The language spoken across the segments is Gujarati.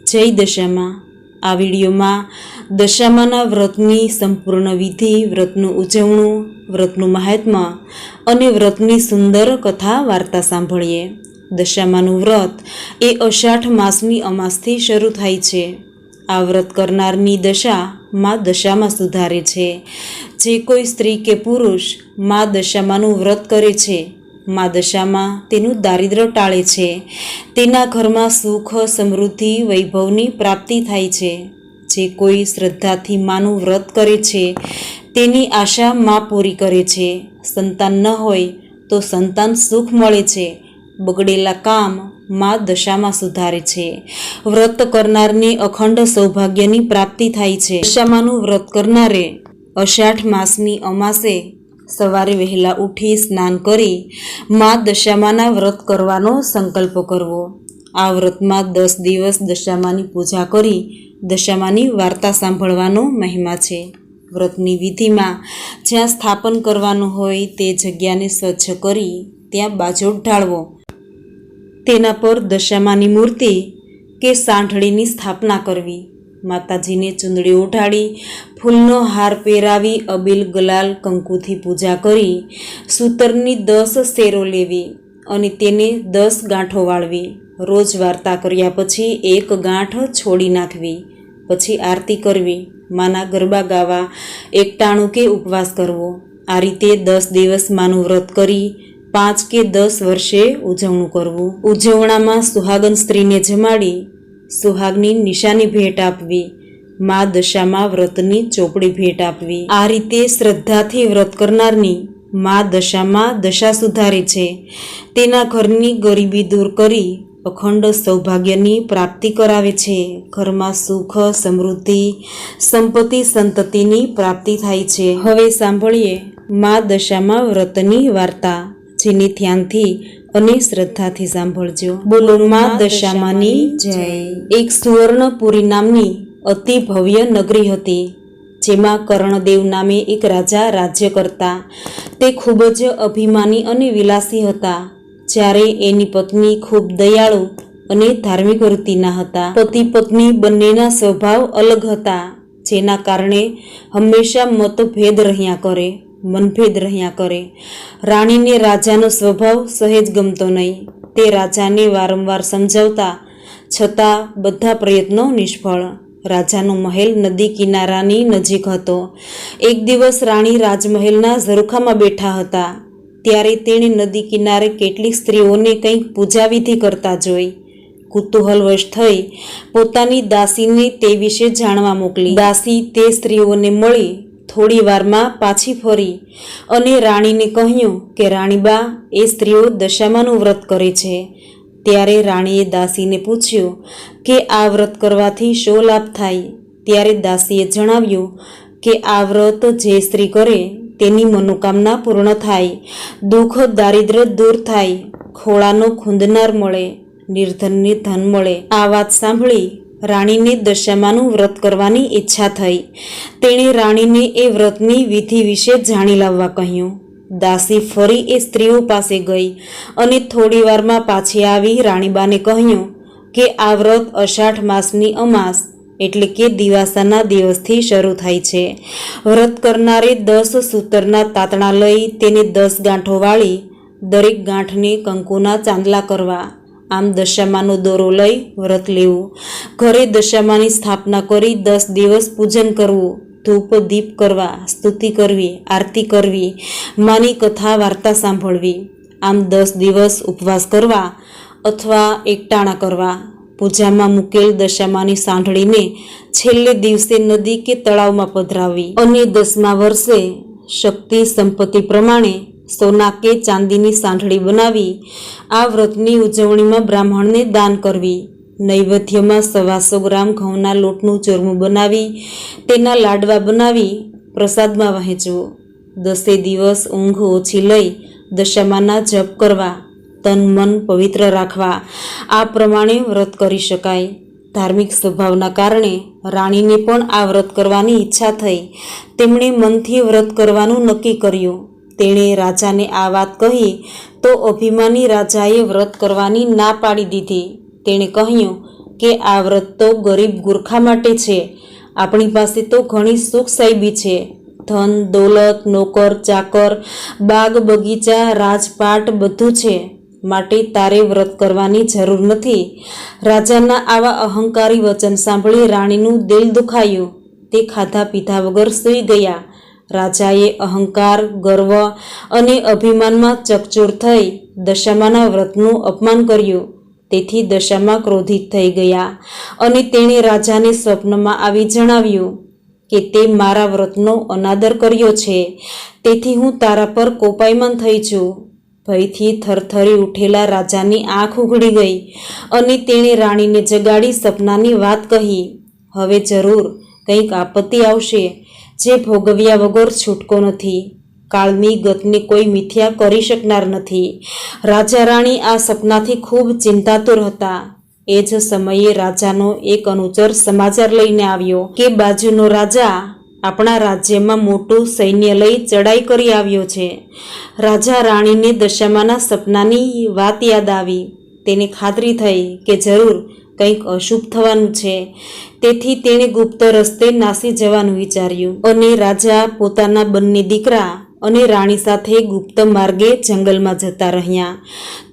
જય દશામાં। આ વિડીયોમાં દશામાના વ્રતની સંપૂર્ણ વિધિ, વ્રતનું ઉજવણું, વ્રતનું મહાત્મ્ય અને વ્રતની સુંદર કથા વાર્તા સાંભળીએ। દશામાનું વ્રત એ અષાઢ માસની અમાસથી શરૂ થાય છે। આ વ્રત કરનારની દશા માં દશામાં સુધારે છે। જે કોઈ સ્ત્રી કે પુરુષ માં દશામાનું વ્રત કરે છે, માં દશામાં તેનું દારિદ્ર્ય ટાળે છે, તેના ઘરમાં સુખ, સમૃદ્ધિ, વૈભવની પ્રાપ્તિ થાય છે। જે કોઈ શ્રદ્ધાથી માનું વ્રત કરે છે, તેની આશા માં પૂરી કરે છે। સંતાન ન હોય તો સંતાન સુખ મળે છે। બગડેલા કામ માં દશામાં સુધારે છે। વ્રત કરનારને અખંડ સૌભાગ્યની પ્રાપ્તિ થાય છે। દશામાનું વ્રત કરનારે અષાઢ માસની અમાસે સવારે વહેલા ઉઠી સ્નાન કરી માં દશામાના વ્રત કરવાનો સંકલ્પ કરવો। આ વ્રતમાં 10 દિવસ દશામાની પૂજા કરી દશામાની વાર્તા સાંભળવાનો મહિમા છે। વ્રતની વિધિમાં જ્યાં સ્થાપન કરવાનું હોય તે જગ્યાને સ્વચ્છ કરી ત્યાં બાજોટ ઢાળવો। તેના પર દશામાની મૂર્તિ કે સાંઠળીની સ્થાપના કરવી। માતાજીને ચૂંદડી ઓઢાડી ફૂલનો હાર પહેરાવી અબીલ, ગલાલ, કંકુથી પૂજા કરી સૂતરની 10 શેરો લેવી અને તેને 10 ગાંઠો વાળવી। રોજ વાર્તા કર્યા પછી 1 ગાંઠ છોડી નાખવી। પછી આરતી કરવી, માના ગરબા ગાવા, એકટાણું કે ઉપવાસ કરવો। આ રીતે 10 દિવસ માનું વ્રત કરી 5 કે 10 વર્ષે ઉજવણું કરવું। ઉજવણામાં સુહાગન સ્ત્રીને જમાડી સુહાગની નિશાની ભેટ આપવી। મા દશામાં વ્રતની ચોપડી ભેટ આપવી। આ રીતે શ્રદ્ધાથી વ્રત કરનારની મા દશામાં દશા સુધારે છે। તેના ઘરની ગરીબી દૂર કરી અખંડ સૌભાગ્યની પ્રાપ્તિ કરાવે છે। ઘરમાં સુખ, સમૃદ્ધિ, સંપત્તિ, સંતતિની પ્રાપ્તિ થાય છે। હવે સાંભળીએ મા દશામાં વ્રતની વાર્તા, જેને ધ્યાનથી અને શ્રદ્ધાથી સાંભળજો। બોલો મા દશામાની જય। એક સુવર્ણપુરી નામની અતિ ભવ્ય નગરી હતી, જેમાં કર્ણદેવ નામે એક રાજા રાજ્ય કરતા। તે ખૂબ જ અભિમાની અને વિલાસી હતા। જ્યારે એની પત્ની ખૂબ દયાળુ અને ધાર્મિક વૃત્તિના હતા। પતિ પત્ની બંનેના સ્વભાવ અલગ હતા, જેના કારણે હંમેશા મતભેદ રહ્યા કરે। રાણીને રાજાનો સ્વભાવ સહેજ ગમતો નહીં। તે રાજાને વારંવાર સમજાવતા છતાં બધા પ્રયત્નો નિષ્ફળ। રાજાનો મહેલ નદી કિનારાની નજીક હતો। એક દિવસ રાણી રાજમહેલના ઝરૂખામાં બેઠા હતા, ત્યારે તેણે નદી કિનારે કેટલીક સ્ત્રીઓને કંઈક પૂજાવિધિ કરતા જોઈ કુતૂહલવશ થઈ પોતાની દાસીને તે વિશે જાણવા મોકલી। દાસી તે સ્ત્રીઓને મળી થોડી વારમાં પાછી ફરી અને રાણીને કહ્યું કે રાણીબા, એ સ્ત્રીઓ દશામાનું વ્રત કરે છે। ત્યારે રાણીએ દાસીને પૂછ્યું કે આ વ્રત કરવાથી શો લાભ થાય? ત્યારે દાસીએ જણાવ્યું કે આ વ્રત જે સ્ત્રી કરે તેની મનોકામના પૂર્ણ થાય, દુઃખ દારિદ્ર્ય દૂર થાય, ખોળાનો ખૂંદનાર મળે, નિર્ધનને ધન મળે। આ વાત સાંભળી રાણીને દશામાનું વ્રત કરવાની ઈચ્છા થઈ। તેણે રાણીને એ વ્રતની વિધિ વિશે જાણી લાવવા કહ્યું। દાસી ફરી એ સ્ત્રીઓ પાસે ગઈ અને થોડી વારમાં પાછી આવી રાણીબાને કહ્યું કે આ વ્રત અષાઢ માસની અમાસ એટલે કે દિવાસાના દિવસથી શરૂ થાય છે। વ્રત કરનારે 10 સૂતરના તાતણા લઈ તેને 10 ગાંઠો વાળી દરેક ગાંઠને કંકુના ચાંદલા કરવા। આમ દશામાનો દોરો લઈ વ્રત લેવું। ઘરે દશામાની સ્થાપના કરી 10 દિવસ પૂજન કરવું, ધૂપ દીપ કરવા, સ્તુતિ કરવી, આરતી કરવી, માની કથા વાર્તા સાંભળવી। આમ 10 દિવસ ઉપવાસ કરવા અથવા એકટાણા કરવા। પૂજામાં મૂકેલ દશામાની સાંઠળીને છેલ્લે દિવસે નદી કે તળાવમાં પધરાવવી અને 10મા વર્ષે શક્તિ સંપત્તિ પ્રમાણે સોના કે ચાંદીની સાંઠળી બનાવી આ વ્રતની ઉજવણીમાં બ્રાહ્મણને દાન કરવી। નૈવેદ્યમાં 125 ગ્રામ ઘઉંના લોટનું ચૂરમું બનાવી તેના લાડવા બનાવી પ્રસાદમાં વહેંચવું। 10 દિવસ ઊંઘ ઓછી લઈ દશામાના જપ કરવા, તન મન પવિત્ર રાખવા। આ પ્રમાણે વ્રત કરી શકાય। ધાર્મિક સ્વભાવના કારણે રાણીને પણ આ વ્રત કરવાની ઈચ્છા થઈ। તેમણે મનથી વ્રત કરવાનું નક્કી કર્યું। તેણે રાજાને આ વાત કહી તો અભિમાની રાજાએ વ્રત કરવાની ના પાડી દીધી। તેણે કહ્યું કે આ વ્રત તો ગરીબ ગુરખા માટે છે, આપણી પાસે તો ઘણી સુખ સાહેબી છે, ધન દોલત, નોકર ચાકર, બાગ બગીચા, રાજપાટ બધું છે, માટે તારે વ્રત કરવાની જરૂર નથી. રાજાના આવા અહંકારી વચન સાંભળી રાણીનું દિલ દુખાયું. તે ખાધા પીધા વગર સૂઈ ગયા. રાજાએ અહંકાર, ગર્વ અને અભિમાનમાં ચકચોર થઈ દશામાના વ્રતનું અપમાન કર્યું. તેથી દશામા ક્રોધિત થઈ ગયા અને તેણે રાજાને સ્વપ્નમાં આવી જણાવ્યું કે તે મારા વ્રતનો અનાદર કર્યો છે, તેથી હું તારા પર કોપાયમાન થઈ છું. ભયથી થરથરી ઉઠેલા રાજાની આંખ ઉઘડી ગઈ અને તેણે રાણીને જગાડી સપનાની વાત કહી. હવે જરૂર કંઈક આપત્તિ આવશે, જે ભોગવ્યા વગર છૂટકો નથી. કાળની ગતને કોઈ મિથ્યા કરી શકનાર નથી. રાજા રાણી આ સપનાથી ખૂબ ચિંતાતુર હતા. એ જ સમયે રાજાનો એક અનુચર સમાચાર લઈને આવ્યો કે બાજુનો રાજા આપણા રાજ્યમાં મોટું સૈન્ય લઈ ચડાઈ કરી આવ્યો છે. રાજા રાણીને દશામાના સપનાની વાત યાદ આવી. તેને ખાતરી થઈ કે જરૂર કંઈક અશુભ થવાનું છે, તેથી તેણે ગુપ્ત રસ્તે નાસી જવાનું વિચાર્યું અને રાજા પોતાના બંને દીકરા અને રાણી સાથે ગુપ્ત માર્ગે જંગલમાં જતા રહ્યા.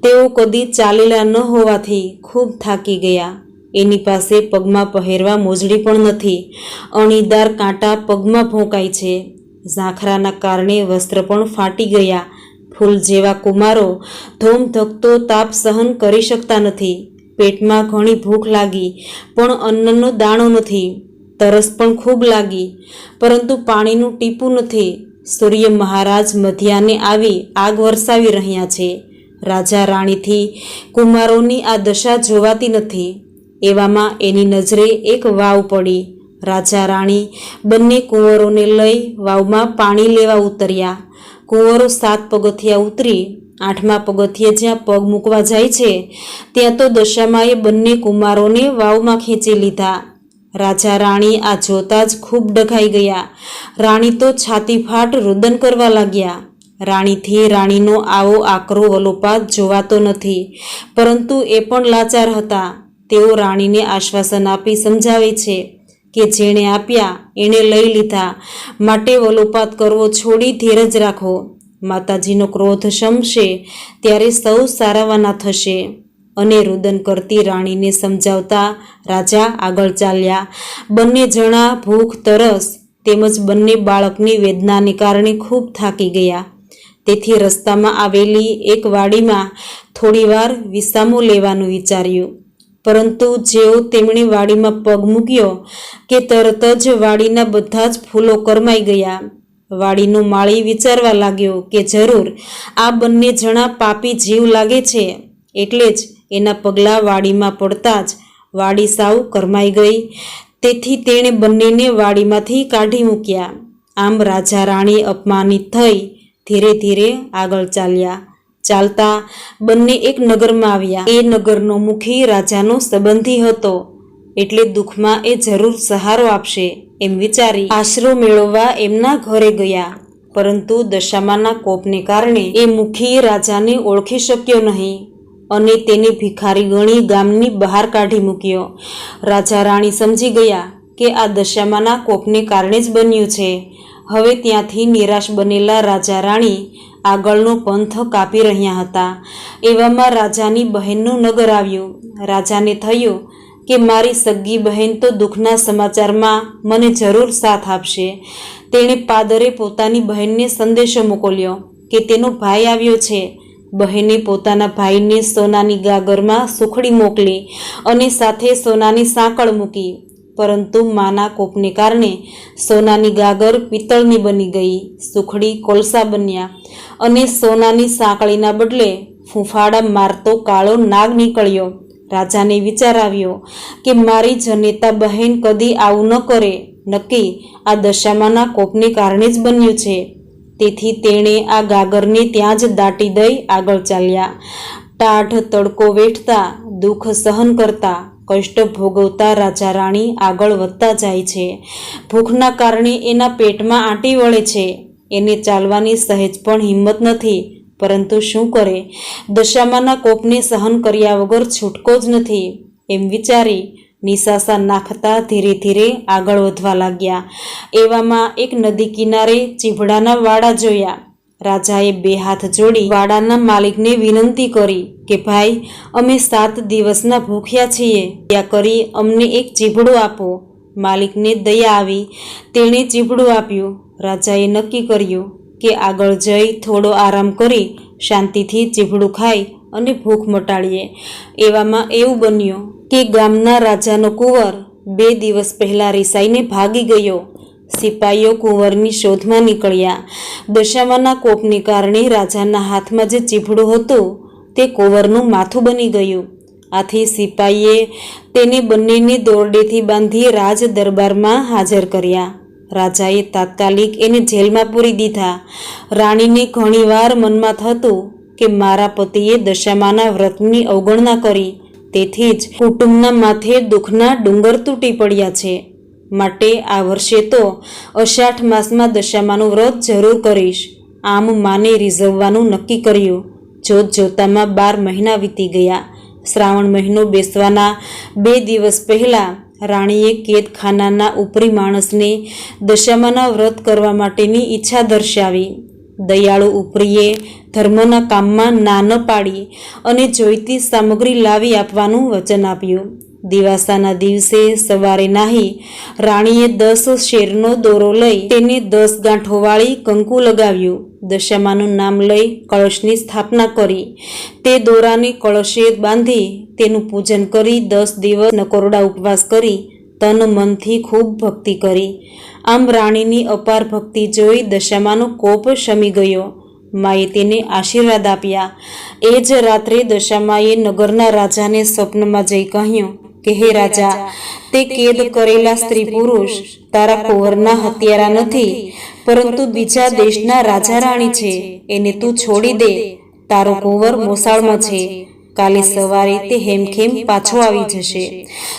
તેઓ કદી ચાલેલા ન હોવાથી ખૂબ થાકી ગયા. એની પાસે પગમાં પહેરવા મોજડી પણ નથી. અણીદાર કાંટા પગમાં ભોંકાય છે. ઝાંખરાના કારણે વસ્ત્ર પણ ફાટી ગયા. ફૂલ જેવા કુમારો ધોમધકતો તાપ સહન કરી શકતા નથી. પેટમાં ઘણી ભૂખ લાગી, પણ અન્નનો દાણો નથી. તરસ પણ ખૂબ લાગી, પરંતુ પાણીનું ટીપું નથી. સૂર્ય મહારાજ મધ્યાહને આવી આગ વરસાવી રહ્યા છે. રાજા રાણીથી કુમારોની આ દશા જોવાતી નથી. એવામાં એની નજરે એક વાવ પડી. રાજા રાણી બંને કુંવરોને લઈ વાવમાં પાણી લેવા ઉતર્યા. કુંવરો 7 પગથિયા ઉતરી 8મા પગથિયે જ્યાં પગ મૂકવા જાય છે, ત્યાં તો દશામાએ બંને કુમારોને વાવમાં ખેંચી લીધા. રાજા રાણી આ જોતા જ ખૂબ ડઘાઈ ગયા. રાણી તો છાતી ફાટ રુદન કરવા લાગ્યા. રાણીથી રાણીનો આવો આકરો વલોપાત જોવાતો નથી, પરંતુ એ પણ લાચાર હતા. તેઓ રાણીને આશ્વાસન આપી સમજાવે છે કે જેણે આપ્યા એણે લઈ લીધા, માટે વલોપાત કરવો છોડી ધીરજ રાખો. માતાજીનો ક્રોધ શમશે ત્યારે સૌ સારાવાના થશે. અને રુદન કરતી રાણીને સમજાવતા રાજા આગળ ચાલ્યા. બંને જણા ભૂખ તરસ તેમજ બંને બાળકની વેદનાને કારણે ખૂબ થાકી ગયા. તેથી રસ્તામાં આવેલી એક વાડીમાં થોડીવાર વિસામો લેવાનું વિચાર્યું. પરંતુ જેવો તેમણે વાડીમાં પગ મૂક્યો કે તરત જ વાડીના બધા જ ફૂલો કરમાઈ ગયા. વાડીનો માળી વિચારવા લાગ્યો કે જરૂર આ બંને જણા પાપી જીવ લાગે છે, એટલે જ એના પગલાં વાડીમાં પડતા જ વાડી સાવ કરમાઈ ગઈ. તેથી તેણે બંનેને વાડીમાંથી કાઢી મૂક્યા. આમ રાજા રાણી અપમાનિત થઈ ધીરે ધીરે આગળ ચાલ્યા. ચાલતા બંને એક નગરમાં આવ્યા. એ નગરનો મુખી રાજાનો સંબંધી હતો, એટલે દુઃખમાં એ જરૂર સહારો આપશે એમ વિચારી આશરો મેળવવા એમના ઘરે ગયા. પરંતુ દશામાના કોપને કારણે એ મુખી રાજાને ઓળખી શક્યો નહીં અને તેને ભિખારી ગણી ગામની બહાર કાઢી મૂક્યો. રાજા રાણી સમજી ગયા કે આ દશામાના કોપને કારણે જ બન્યું છે. હવે ત્યાંથી નિરાશ બનેલા રાજા રાણી આગળનો પંથ કાપી રહ્યા હતા. એવામાં રાજાની બહેનનું નગર આવ્યું. રાજાને થયું કે મારી સગ્ગી બહેન તો દુઃખના સમાચારમાં મને જરૂર સાથ આપશે. તેણે પાદરે પોતાની બહેનને સંદેશો મોકલ્યો કે તેનો ભાઈ આવ્યો છે. બહેને પોતાના ભાઈને સોનાની ગાગરમાં સુખડી મોકલી અને સાથે સોનાની સાંકળ મૂકી. પરંતુ માના કોપને કારણે સોનાની ગાગર પિત્તળની બની ગઈ, સુખડી કોલસા બન્યા અને સોનાની સાંકળીના બદલે ફૂંફાડા મારતો કાળો નાગ નીકળ્યો. રાજાને વિચાર આવ્યો કે મારી જનેતા બહેન કદી આવું ન કરે, નક્કી આ દશામાના કોપને કારણે જ બન્યું છે. તેથી તેણે આ ગાગરને ત્યાં જ દાટી દઈ આગળ ચાલ્યા. ટાઢ તડકો વેઠતા, દુઃખ સહન કરતા, કષ્ટ ભોગવતા રાજા રાણી આગળ વધતા જાય છે. ભૂખના કારણે એના પેટમાં આંટી વળે છે. એને ચાલવાની સહેજ પણ હિંમત નથી, પરંતુ શું કરે, દશામાના કોપને સહન કર્યા વગર છૂટકો જ નથી. એમ વિચારી નિશાસા નાખતા ધીરે ધીરે આગળ વધવા લાગ્યા. એવામાં એક નદી કિનારે ચીભડાના વાડા જોયા. રાજાએ 2 હાથ જોડી વાડાના માલિકને વિનંતી કરી કે ભાઈ, અમે 7 દિવસના ભૂખ્યા છીએ, દયા કરી અમને એક ચીભડું આપો. માલિકને દયા આવી, તેણે ચીભડું આપ્યું. રાજાએ નક્કી કર્યું કે આગળ જઈ થોડો આરામ કરી શાંતિથી ચીભડું ખાઈ અને ભૂખ મટાડીએ. એવામાં એવું બન્યું કે ગામના રાજાનો કુંવર 2 દિવસ પહેલા રિસાઈને ભાગી ગયો. સિપાઈઓ કુંવરની શોધમાં નીકળ્યા. દશામાના કોપને કારણે રાજાના હાથમાં જે ચીભડું હતું તે કુંવરનું માથું બની ગયું. આથી સિપાઈએ તેને બંનેને દોરડેથી બાંધી રાજ દરબારમાં હાજર કર્યા. રાજાએ તાત્કાલિક એને જેલમાં પૂરી દીધા. રાણીને ઘણીવાર મનમાં થતું કે મારા પતિએ દશામાના વ્રતની અવગણના કરી, તેથી જ કુટુંબના માથે દુઃખના ડુંગર તૂટી પડ્યા છે. માટે આ વર્ષે તો અષાઢ માસમાં દશામાનું વ્રત જરૂર કરીશ. આમ માને રીઝવવાનું નક્કી કર્યું. જોત જોતામાં 12 મહિના વીતી ગયા. શ્રાવણ મહિનો બેસવાના 2 દિવસ પહેલા રાણીએ કેદખાનાના ઉપરી માણસને દશામાના વ્રત કરવા માટેની ઈચ્છા દર્શાવી. દયાળુ ઉપરીએ ધર્મના કામમાં ના ન પાડી અને જોઈતી સામગ્રી લાવી આપવાનું વચન આપ્યું. દિવાસાના દિવસે સવારે નાહી રાણીએ 10 શેરનો દોરો લઈ તેને 10 ગાંઠો વાળી કંકુ લગાવ્યું. દશામાનું નામ લઈ કળશની સ્થાપના કરી. તે દોરાને કળશે બાંધી તેનું પૂજન કરી 10 દિવસ નકોરડા ઉપવાસ કરી તન મનથી ખૂબ ભક્તિ કરી. આમ રાણીની અપાર ભક્તિ જોઈ દશામાનો કોપ શમી ગયો. માએ તેને આશીર્વાદ આપ્યા. એ જ રાત્રે દશામાએ નગરના રાજાને સ્વપ્નમાં જઈ કહ્યું કે હે રાજા, તે કેદ કરેલા સ્ત્રી પુરુષ તારા કુંવરના હત્યારા નથી, પરંતુ બીજા દેશના રાજા રાણી છે. એને તું છોડી દે. તારો કુંવર મોસાળમાં છે. કાલે સવારે તે હેમખેમ પાછો આવી જશે.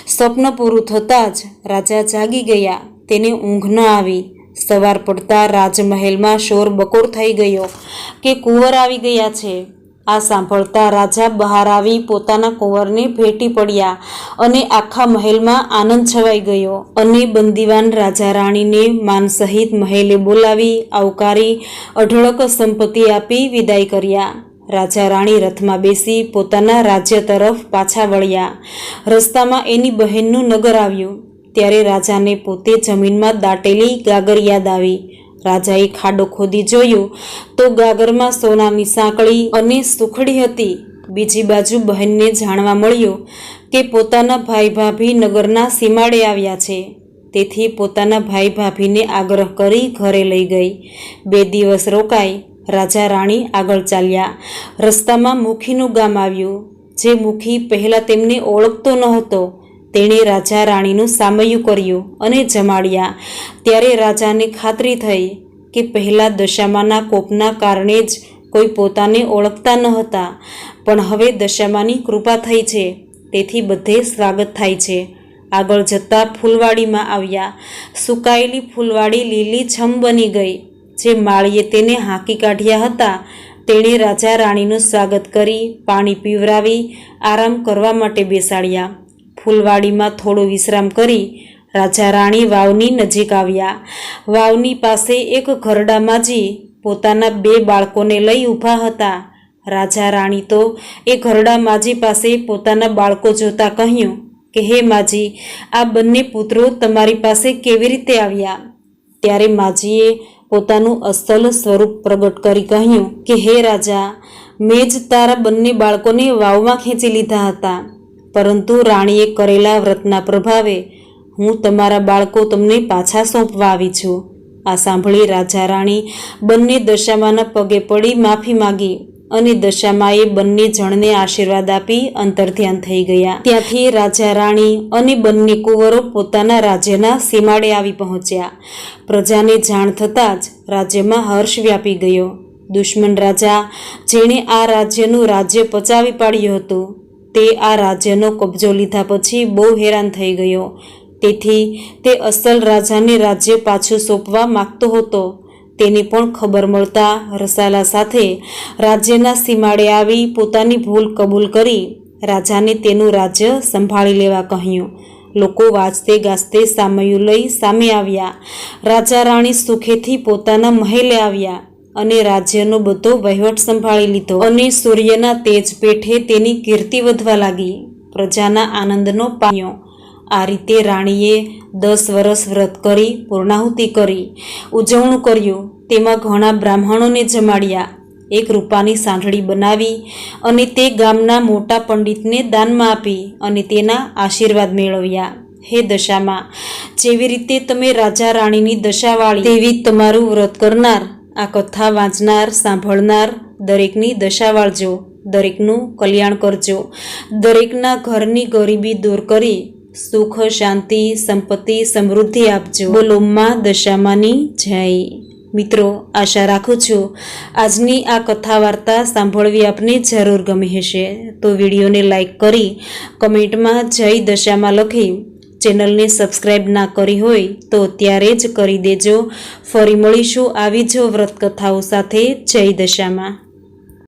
સ્વપ્ન પૂરું થતાં જ રાજા જાગી ગયા. તેને ઊંઘ ન આવી. સવાર પડતા રાજમહેલમાં શોર બકોર થઈ ગયો કે કુંવર આવી ગયા છે. આ સાંભળતા રાજા બહાર આવી પોતાના કુંવરને ભેટી પડ્યા અને આખા મહેલમાં આનંદ છવાઈ ગયો. અને બંદીવાન રાજા રાણીને માન સહિત મહેલે બોલાવી આવકારી અઢળક સંપત્તિ આપી વિદાય કર્યા. રાજા રાણી રથમાં બેસી પોતાના રાજ્ય તરફ પાછા વળ્યા. રસ્તામાં એની બહેનનું નગર આવ્યું. ત્યારે રાજાને પોતે જમીનમાં દાટેલી ગાગર યાદ આવી. રાજાએ ખાડો ખોદી જોયું તો ગાગરમાં સોનાની સાંકળી અને સુખડી હતી. બીજી બાજુ બહેનને જાણવા મળ્યું કે પોતાના ભાઈ ભાભી નગરના સીમાડે આવ્યા છે. તેથી પોતાના ભાઈ ભાભીને આગ્રહ કરી ઘરે લઈ ગઈ. 2 દિવસ રોકાઈ રાજા રાણી આગળ ચાલ્યા. રસ્તામાં મુખીનું ગામ આવ્યું. જે મુખી પહેલાં તેમને ઓળખતો ન હતો, તેણે રાજા રાણીનું સામૈયું કર્યું અને જમાડ્યા. ત્યારે રાજાને ખાતરી થઈ કે પહેલાં દશામાના કોપના કારણે જ કોઈ પોતાને ઓળખતા ન હતા, પણ હવે દશામાની કૃપા થઈ છે, તેથી બધે સ્વાગત થાય છે. આગળ જતાં ફૂલવાડીમાં આવ્યા. સુકાયેલી ફૂલવાડી લીલી છમ બની ગઈ. જે માળીએ તેને હાંકી કાઢ્યા હતા તેણે રાજા રાણીનું સ્વાગત કરી પાણી પીવરાવી આરામ કરવા માટે બેસાડ્યા. ફૂલવાડીમાં થોડો વિશ્રામ કરી રાજા રાણી વાવની નજીક આવ્યા. વાવની પાસે એક ઘરડા માજી પોતાના 2 બાળકોને લઈ ઊભા હતા. રાજા રાણી તો એ ઘરડા માજી પાસે પોતાના બાળકો જોતા કહ્યું કે હે માજી, આ બંને પુત્રો તમારી પાસે કેવી રીતે આવ્યા? ત્યારે માજીએ પોતાનું અસલ સ્વરૂપ પ્રગટ કરી કહ્યું કે હે રાજા, મેં જ તારા બંને બાળકોને વાવમાં ખેંચી લીધા હતા, પરંતુ રાણીએ કરેલા વ્રતના પ્રભાવે હું તમારા બાળકો તમને પાછા સોંપવા આવી છું. આ સાંભળી રાજા રાણી બંને દશામાના પગે પડી માફી માગી અને દશામાએ બંને જણને આશીર્વાદ આપી અંતર્ધ્યાન થઈ ગયા. ત્યાંથી રાજા રાણી અને બંને કુંવરો પોતાના રાજ્યના સીમાડે આવી પહોંચ્યા. પ્રજાને જાણ થતાં જ રાજ્યમાં હર્ષ વ્યાપી ગયો. દુશ્મન રાજા જેણે આ રાજ્યનું રાજ્ય પચાવી પાડ્યું હતું તે આ રાજ્યનો કબજો લીધા પછી બહુ હેરાન થઈ ગયો. તેથી તે અસલ રાજાને રાજ્ય પાછું સોંપવા માગતો હતો. તેની પણ ખબર મળતા રસાલા સાથે રાજ્યના સીમાડે આવી પોતાની ભૂલ કબૂલ કરી રાજાને તેનું રાજ્ય સંભાળી લેવા કહ્યું. લોકો વાજતે ગાજતે સામયું લઈ સામે આવ્યા. રાજા રાણી સુખેથી પોતાના મહેલે આવ્યા અને રાજ્યનો બધો વહીવટ સંભાળી લીધો અને સૂર્યના તેજ પેઠે તેની કીર્તિ વધવા લાગી. પ્રજાના આનંદનો પામ્યો. આ રીતે રાણીએ 10 વર્ષ વ્રત કરી પૂર્ણાહુતિ કરી, ઉજવણું કર્યું. તેમાં ઘણા બ્રાહ્મણોને જમાડ્યા. એક રૂપાની સાંઢળી બનાવી અને તે ગામના મોટા પંડિતને દાનમાં આપી અને તેના આશીર્વાદ મેળવ્યા. હે દશામાં, જેવી રીતે તમે રાજા રાણીની દશા વાળી તેવી તમારું વ્રત કરનાર, આ કથા વાંચનાર, સાંભળનાર દરેકની દશા વાળજો, દરેકનું કલ્યાણ કરજો, દરેકના ઘરની ગરીબી દૂર કરી સુખ, શાંતિ, સંપત્તિ, સમૃદ્ધિ આપજો. બોલો માં દશામાની જય. મિત્રો, આશા રાખું છું આજની આ કથા વાર્તા સાંભળવી આપને જરૂર ગમી હશે. તો વિડીયોને લાઈક કરી કમેન્ટમાં જય દશામાં લખી ચેનલને સબસ્ક્રાઈબ ના કરી હોય તો ત્યારે જ કરી દેજો. ફરી મળીશું આવી જ વ્રત કથાઓ સાથે. જય દશામાં.